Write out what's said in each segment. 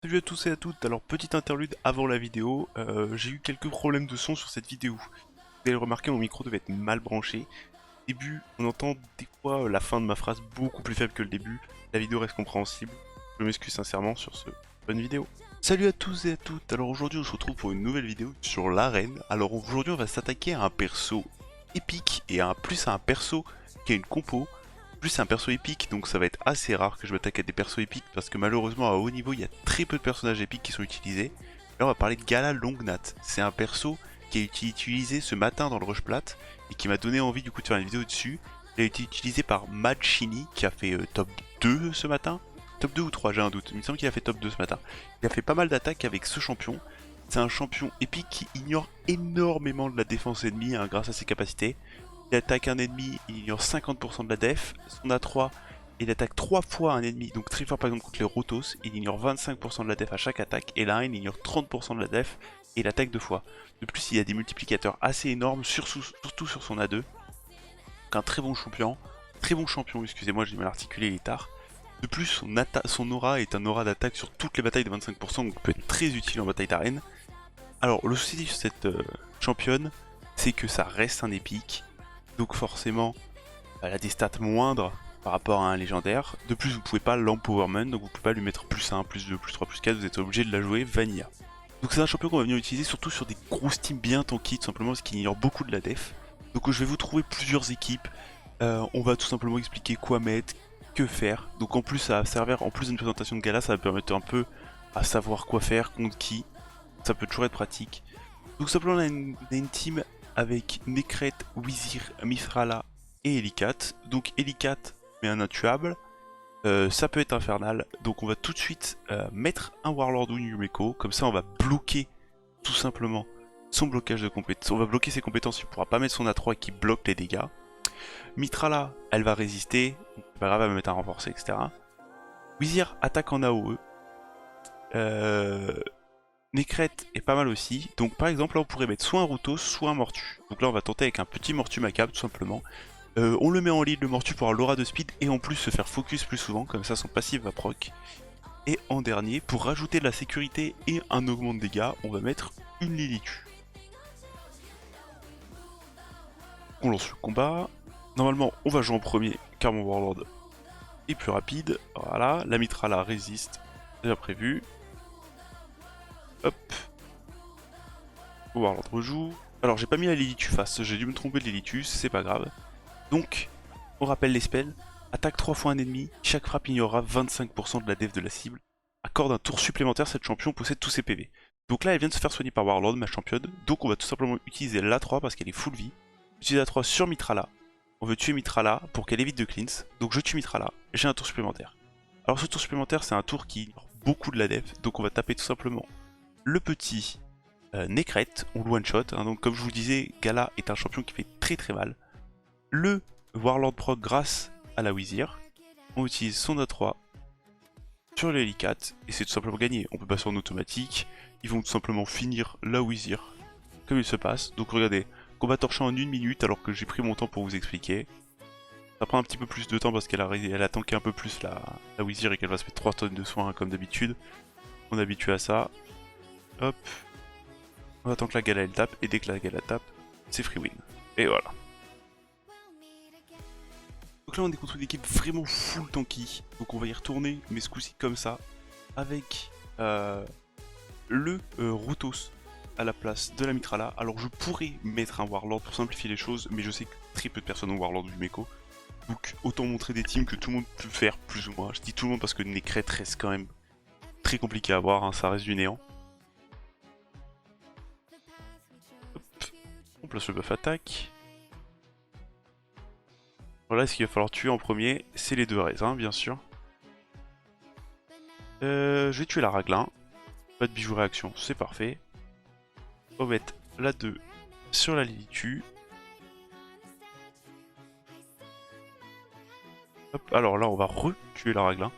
Salut à tous et à toutes, alors petite interlude avant la vidéo, j'ai eu quelques problèmes de son sur cette vidéo. Vous allez le remarquer, mon micro devait être mal branché. Au début, on entend des fois la fin de ma phrase beaucoup plus faible que le début. La vidéo reste compréhensible. Je m'excuse sincèrement sur ce bonne vidéo. Salut à tous et à toutes, alors aujourd'hui on se retrouve pour une nouvelle vidéo sur l'arène. Alors aujourd'hui on va s'attaquer à un perso épique et plus à un perso qui a une compo. Plus c'est un perso épique, donc ça va être assez rare que je m'attaque à des persos épiques parce que malheureusement à haut niveau il y a très peu de personnages épiques qui sont utilisés. Là on va parler de Gala Longnat. C'est un perso qui a été utilisé ce matin dans le Rush Plat et qui m'a donné envie du coup de faire une vidéo dessus. Il a été utilisé par Madchini qui a fait top 2 ce matin. Top 2 ou 3, j'ai un doute. Il me semble qu'il a fait top 2 ce matin. Il a fait pas mal d'attaques avec ce champion. C'est un champion épique qui ignore énormément de la défense ennemie grâce à ses capacités. Il attaque un ennemi, il ignore 50% de la def. Son A3, il attaque 3 fois un ennemi, donc très fort par exemple contre les Rotos, il ignore 25% de la def à chaque attaque. Et la 1, il ignore 30% de la def et il attaque 2 fois. De plus, il y a des multiplicateurs assez énormes, surtout sur son A2. Donc un très bon champion, excusez-moi, j'ai mal articulé, il est tard. De plus, son aura est un aura d'attaque sur toutes les batailles de 25%, donc peut être très utile en bataille d'arène. Alors, le souci sur cette championne, c'est que ça reste un épique. Donc forcément, elle a des stats moindres par rapport à un légendaire. De plus, vous pouvez pas l'empowerment, donc vous pouvez pas lui mettre plus 1, plus 2, plus 3, plus 4, vous êtes obligé de la jouer vanilla. Donc c'est un champion qu'on va venir utiliser surtout sur des grosses teams bien tanky, tout simplement parce qu'il ignore beaucoup de la def. Donc je vais vous trouver plusieurs équipes, on va tout simplement expliquer quoi mettre, que faire. Donc en plus ça va servir, en plus d'une présentation de gala, ça va permettre un peu à savoir quoi faire, contre qui. Ça peut toujours être pratique. Donc simplement on a une team avec Nekret, Wizir, Mithrala et Elicat. Donc Elicat met un intuable, ça peut être infernal. Donc on va tout de suite mettre un Warlord ou une Yumeko. Comme ça on va bloquer tout simplement son blocage de compétences. On va bloquer ses compétences, il ne pourra pas mettre son A3 qui bloque les dégâts. Mithrala, elle va résister, c'est pas grave, elle va mettre un renforcé, etc. Wizir attaque en AOE. Nekret est pas mal aussi, donc par exemple là on pourrait mettre soit un Routos, soit un Mortu. Donc là on va tenter avec un petit Mortu macabre tout simplement. On le met en lead le Mortu pour avoir l'aura de speed et en plus se faire focus plus souvent, comme ça son passif va proc. Et en dernier, pour rajouter de la sécurité et un augment de dégâts, on va mettre une Lilitu. On lance le combat. Normalement on va jouer en premier car mon Warlord est plus rapide. Voilà, la Mithrala résiste, déjà prévu. Hop. Warlord rejoue. Alors j'ai pas mis la Lilitu face, j'ai dû me tromper de Lilitu, c'est pas grave. Donc, on rappelle les spells. Attaque 3 fois un ennemi, chaque frappe ignorera 25% de la def de la cible. Accorde un tour supplémentaire, cette champion possède tous ses PV. Donc là elle vient de se faire soigner par Warlord, ma championne. Donc on va tout simplement utiliser l'A3 parce qu'elle est full vie. Utiliser l'A3 sur Mithrala. On veut tuer Mithrala pour qu'elle évite de cleanse. Donc je tue Mithrala, j'ai un tour supplémentaire. Alors ce tour supplémentaire c'est un tour qui ignore beaucoup de la def. Donc on va taper tout simplement le petit Nekret, on le one shot. Donc comme je vous le disais, Gala est un champion qui fait très mal. Le Warlord proc grâce à la Wizir. On utilise son A3 sur l'Helicat et c'est tout simplement gagné. On peut passer en automatique. Ils vont tout simplement finir la Wizir comme il se passe. Donc regardez, combat torchant en 1 minute alors que j'ai pris mon temps pour vous expliquer. Ça prend un petit peu plus de temps parce qu'elle a tanké un peu plus la Wizir et qu'elle va se mettre 3 tonnes de soins comme d'habitude. On est habitué à ça. Hop. On attend que la Gala elle tape et dès que la Gala tape, c'est free win. Et voilà. Donc là on est contre une équipe vraiment full tanky, donc on va y retourner, mais ce coup-ci comme ça, avec le Routos à la place de la Mithrala. Alors je pourrais mettre un Warlord pour simplifier les choses, mais je sais que très peu de personnes ont Warlord du Meko. Donc autant montrer des teams que tout le monde peut faire plus ou moins. Je dis tout le monde parce que Nekret reste quand même très compliqué à avoir, hein, ça reste du néant. Hop. On place le buff attaque. Voilà, ce qu'il va falloir tuer en premier, c'est les deux raisins, bien sûr. Je vais tuer la Raglin. Pas de bijoux réaction, c'est parfait. On va mettre la 2 sur la Lilitu. Hop, alors là, on va re-tuer la Raglin.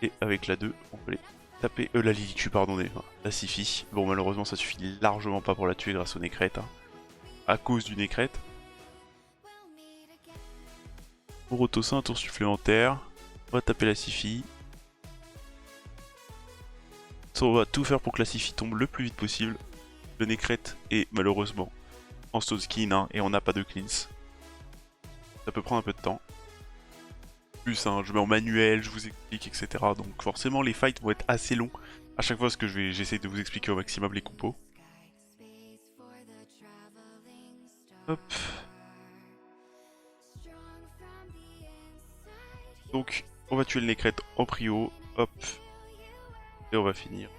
Et avec la 2, on peut les taper. La Lilitu, pardon, la Sifi. Bon, malheureusement, ça suffit largement pas pour la tuer grâce au Nekret. Hein, à cause du Nekret. Pour Autossin, un tour supplémentaire. On va taper la Sifi. On va tout faire pour que la Sifi tombe le plus vite possible. Le Necrète est malheureusement en stone skin hein, et on n'a pas de cleanse. Ça peut prendre un peu de temps. Plus hein, je mets en manuel, je vous explique, etc. Donc forcément les fights vont être assez longs à chaque fois parce que j'essaie de vous expliquer au maximum les compos. Hop. Donc on va tuer le Necrète en prio. Hop. Et on va finir.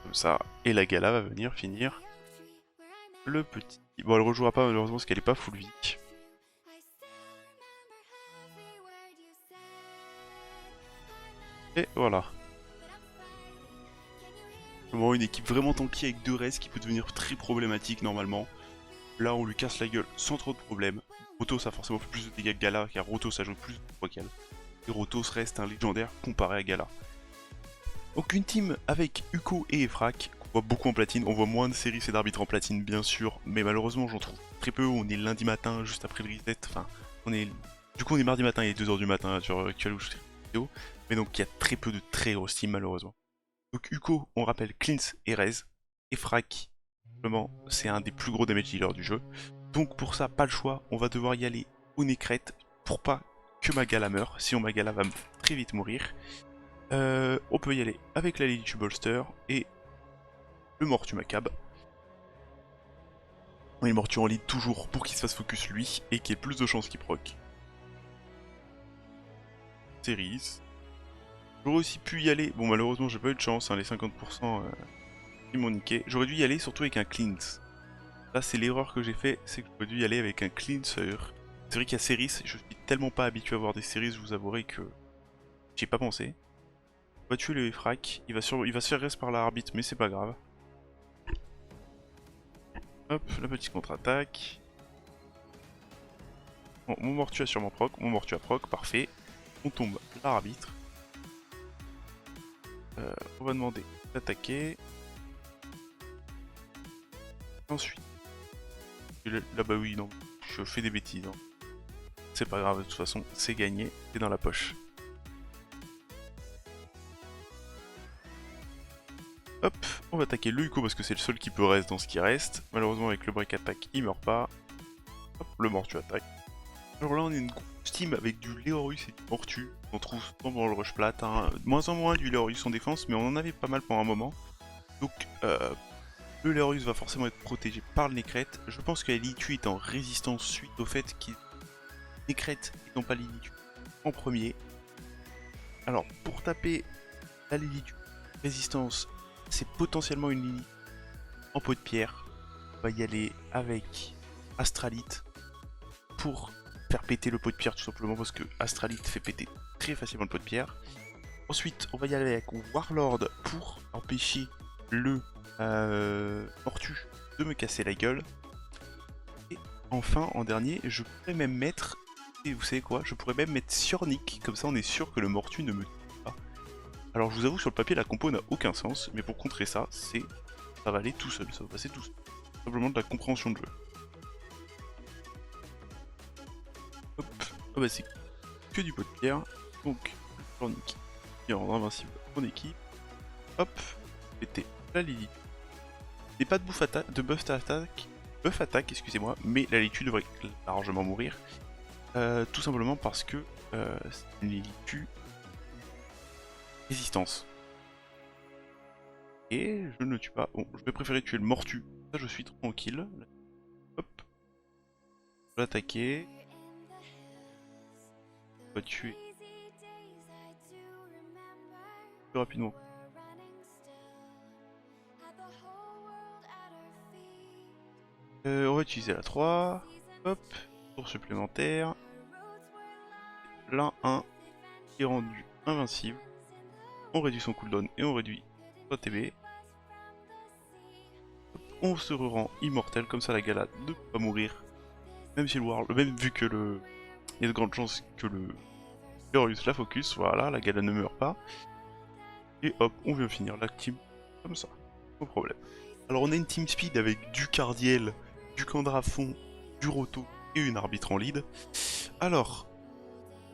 Comme ça. Et la Gala va venir finir le petit. Bon elle rejouera pas malheureusement parce qu'elle est pas full vie. Et voilà. Vraiment une équipe vraiment tanky avec 2 res qui peut devenir très problématique normalement. Là on lui casse la gueule sans trop de problèmes. Rotos a forcément fait plus de dégâts que Gala car Rotos a joué plus de 3 kills. Et Rotos reste un légendaire comparé à Gala. Donc une team avec Uko et Efrak, qu'on voit beaucoup en platine. On voit moins de séries et d'arbitres en platine bien sûr, mais malheureusement j'en trouve très peu. On est lundi matin juste après le reset. Enfin, du coup on est mardi matin, il est 2h du matin sur Actual où je fais une vidéo. Mais donc il y a très peu de très grosses teams malheureusement. Donc Uko, on rappelle Cleanse et Rez. Efrak, simplement, c'est un des plus gros damage dealers du jeu. Donc pour ça, pas le choix, on va devoir y aller au Necrète pour pas que Magala meure. Sinon Magala va très vite mourir. On peut y aller avec la Lily Bolster et le Mortu Macab. On est Mortu en lead toujours pour qu'il se fasse focus lui et qu'il ait plus de chances qu'il proc. Series. J'aurais aussi pu y aller, bon malheureusement j'ai pas eu de chance, hein, les 50% ils m'ont niqué. J'aurais dû y aller surtout avec un cleanse. Là c'est l'erreur que j'ai fait, c'est que j'aurais dû y aller avec un cleanser. C'est vrai qu'il y a Series, je suis tellement pas habitué à voir des Series, je vous avouerai que j'y ai pas pensé. On va tuer le Efrak, il va se faire reste par l'arbitre mais c'est pas grave. Hop, la petite contre-attaque. Bon, mon Mortu a sûrement proc, mon Mortu a proc, parfait. On tombe l'arbitre. On va demander d'attaquer. Ensuite. Là bah oui, non, je fais des bêtises. Hein. C'est pas grave, de toute façon, c'est gagné, c'est dans la poche. Hop, on va attaquer le Uko parce que c'est le seul qui peut rester dans ce qui reste. Malheureusement avec le break attack, il meurt pas. Hop, le Mortu attaque. Alors là on est une grosse team avec du Leorus et du Mortu. On trouve souvent dans le rush plat. Hein. De moins en moins du Leorus en défense, mais on en avait pas mal pendant un moment. Donc le Leorus va forcément être protégé par le Necrète. Je pense que la Lilitu est en résistance suite au fait qu'il Necrète et non pas Lilitu en premier. Alors pour taper la Lilitu résistance, c'est potentiellement une Lily en peau de pierre. On va y aller avec Astralite pour faire péter le pot de pierre tout simplement parce que Astralite fait péter très facilement le pot de pierre. Ensuite on va y aller avec Warlord pour empêcher le Mortu de me casser la gueule. Et enfin en dernier je pourrais même mettre, et vous savez quoi, je pourrais même mettre Siornik, comme ça on est sûr que le Mortu ne me tue pas. Alors je vous avoue sur le papier la compo n'a aucun sens, mais pour contrer ça, ça va aller tout seul, ça va passer tout seul. Simplement de la compréhension de jeu. Hop, oh bah c'est que du pot de pierre, donc Siornik qui rend invincible mon équipe. Hop, péter la Lily. Et pas de buff attaque, excusez-moi, mais la Lilitu devrait largement mourir. Tout simplement parce que c'est une Lilitu résistance. Et je ne tue pas. Bon, je vais préférer tuer le Mortu. Ça, je suis tranquille. Hop. On va l'attaquer. On va tuer plus rapidement. On va utiliser la 3. Hop. Tour supplémentaire. Là, 1 qui est rendu invincible. On réduit son cooldown et on réduit son TB. On se rend immortel, comme ça la Gala ne peut pas mourir. Même si le Warlord, même vu que il y a de grandes chances que le Glorious la focus, voilà, la Gala ne meurt pas. Et hop, on vient finir la team comme ça, pas de problème. Alors on a une team speed avec du Cardiel, du Candrafon, du Roto et une arbitre en lead. Alors,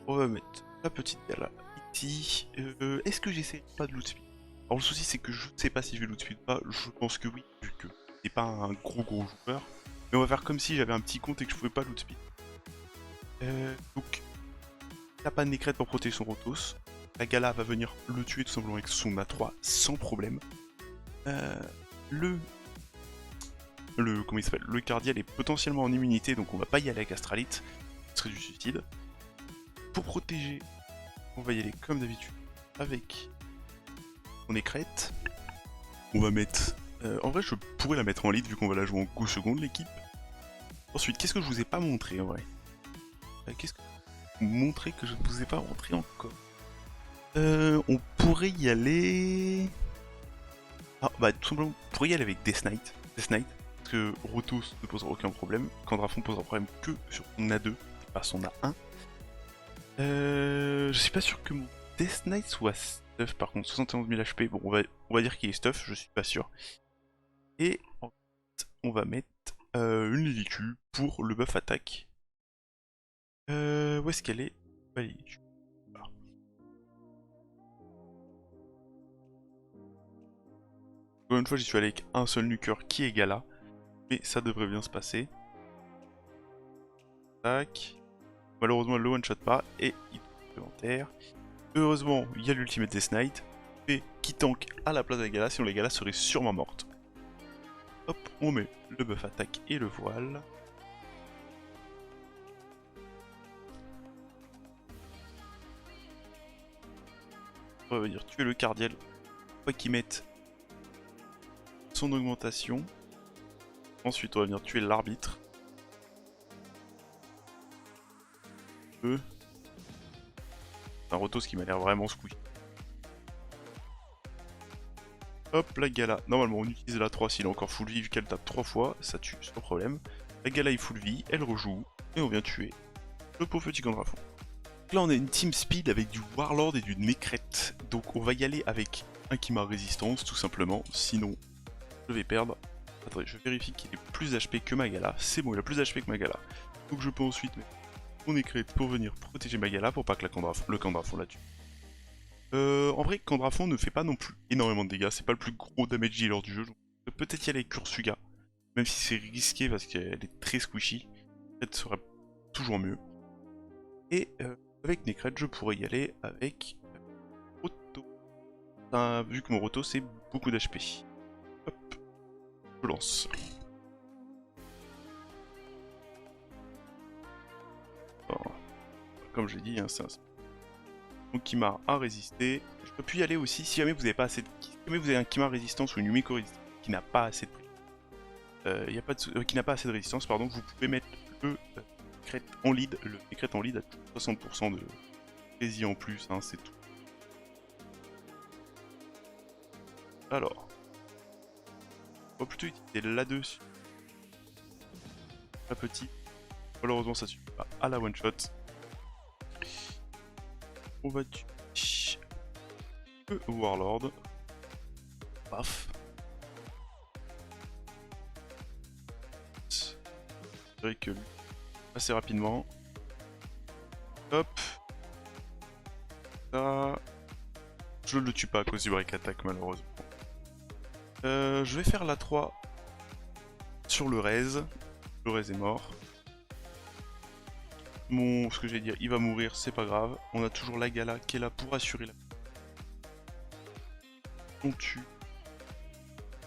on va mettre la petite Gala ici. Est-ce que j'essaie pas de loot speed? Alors le souci c'est que je sais pas si je vais loot speed ou pas, je pense que oui, vu que c'est pas un gros joueur. Mais on va faire comme si j'avais un petit compte et que je pouvais pas loot speed. Donc, il n'a pas de Nécrète pour protéger son Rotos. La Gala va venir le tuer tout simplement avec son A3 sans problème. Comment il s'appelle, le Cardiel est potentiellement en immunité, donc on va pas y aller avec Astralite. Ce serait du suicide. Pour protéger, on va y aller comme d'habitude avec son Nécrète. On va mettre... en vrai, je pourrais la mettre en lead vu qu'on va la jouer en go seconde l'équipe. Ensuite, qu'est-ce que je vous ai pas montré en vrai? Qu'est-ce que je vous montrer que je ne vous ai pas montré encore? On pourrait y aller... Ah bah tout simplement, on pourrait y aller avec Death Knight. Parce que Rotos ne posera aucun problème. Candrafon posera problème que sur son A2 et pas son A1. Je suis pas sûr que mon Death Knight soit stuff par contre, 71 000 HP. Bon, on va dire qu'il est stuff, je suis pas sûr. Et ensuite, on va mettre une Lilicu pour le buff attaque. Où est-ce qu'elle est? Lilicu. Encore une fois, j'y suis allé avec un seul nuker qui est Gala. Mais ça devrait bien se passer. Tac. Malheureusement, elle le one-shot pas. Et il est supplémentaire. Heureusement, il y a l'ultimate Death Knight. Et qui tank à la place de la Gala, sinon la Gala serait sûrement morte. Hop, on met le buff attaque et le voile. On va venir tuer le Cardiel. Faut qu'il mette son augmentation. Ensuite, on va venir tuer l'arbitre. Un Rotos qui m'a l'air vraiment squeak. Hop, la Gala. Normalement, on utilise la 3 s'il est encore full vie, vu qu'elle tape 3 fois, ça tue sans problème. La Gala est full vie, elle rejoue, et on vient tuer le pauvre petit Candrafon. Là, on a une team speed avec du Warlord et du Nécrète. Donc, on va y aller avec un Kima résistance, tout simplement. Sinon, je vais perdre. Attendez, je vérifie qu'il est plus HP que ma Gala. C'est bon, il a plus HP que ma Gala. Donc, je peux ensuite mettre mon Nécrète pour venir protéger ma Gala pour pas que le Candrafon la tue. En vrai, Candrafon ne fait pas non plus énormément de dégâts. C'est pas le plus gros damage dealer du jeu. Donc, je peux peut-être y aller avec Ursuga. Même si c'est risqué parce qu'elle est très squishy. Peut-être serait toujours mieux. Et avec Nécrète, je pourrais y aller avec Roto. Vu que mon Roto, c'est beaucoup d'HP. Hop, je lance. Alors, comme j'ai dit, hein, c'est un... Donc Kima a résisté. Je peux plus y aller aussi si jamais vous avez pas assez de... Si jamais vous avez un Kima résistance ou une Yumiko résistance qui n'a pas assez de qui n'a pas assez de résistance, pardon, vous pouvez mettre le Nécrète en lead, le Nécrète en lead à 60% de résistance en plus, hein, c'est tout. Alors, on va plutôt utiliser là-dessus. La petite. Malheureusement, ça suffit pas à la one shot. On va tuer le Warlord. Paf. C'est vrai que assez rapidement. Hop. Ça. Je le tue pas à cause du break attack malheureusement. Je vais faire la 3 sur le Rez. Le Rez est mort. Ce que j'allais dire, il va mourir, c'est pas grave. On a toujours la Gala qui est là pour assurer la... On tue.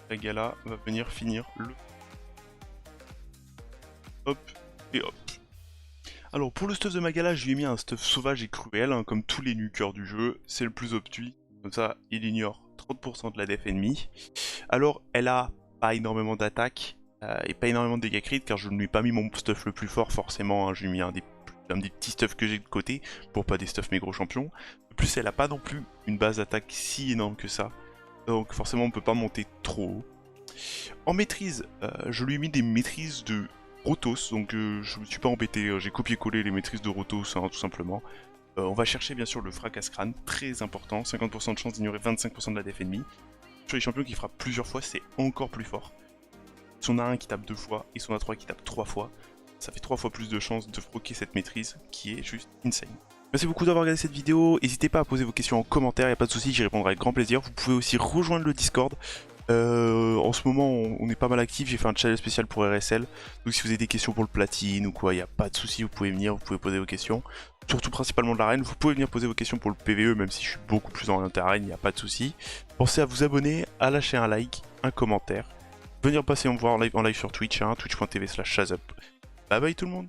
La Gala va venir finir le... Hop, et hop. Alors pour le stuff de ma Gala, je lui ai mis un stuff sauvage et cruel, hein, comme tous les nukers du jeu. C'est le plus obtus. Comme ça, il ignore 30% de la def ennemie. Alors, elle a pas énormément d'attaque et pas énormément de dégâts crit, car je ne lui ai pas mis mon stuff le plus fort, forcément. Hein, je lui ai mis un des petits stuffs que j'ai de côté, pour pas des stuffs mes gros champions. De plus, elle a pas non plus une base d'attaque si énorme que ça. Donc forcément, on peut pas monter trop haut. En maîtrise, je lui ai mis des maîtrises de Rotos, donc je me suis pas embêté, j'ai copié-collé les maîtrises de Rotos, hein, tout simplement. On va chercher bien sûr le fracasse-crâne, très important, 50% de chance d'ignorer 25% de la def ennemie. Sur les champions qui frappent plusieurs fois, c'est encore plus fort. Si on a un qui tape 2 fois et si on a 3 qui tape 3 fois, ça fait 3 fois plus de chances de proquer cette maîtrise qui est juste insane. Merci beaucoup d'avoir regardé cette vidéo, n'hésitez pas à poser vos questions en commentaire, y a pas de souci, j'y répondrai avec grand plaisir. Vous pouvez aussi rejoindre le Discord. En ce moment on est pas mal actif, j'ai fait un challenge spécial pour RSL, donc si vous avez des questions pour le platine ou quoi, y a pas de souci, vous pouvez venir, vous pouvez poser vos questions, surtout principalement de l'arène. Vous pouvez venir poser vos questions pour le PvE, même si je suis beaucoup plus orienté arène, y a pas de souci. Pensez à vous abonner, à lâcher un like, un commentaire, venir passer me voir en live sur Twitch, hein, twitch.tv/shazup. Bye bye tout le monde.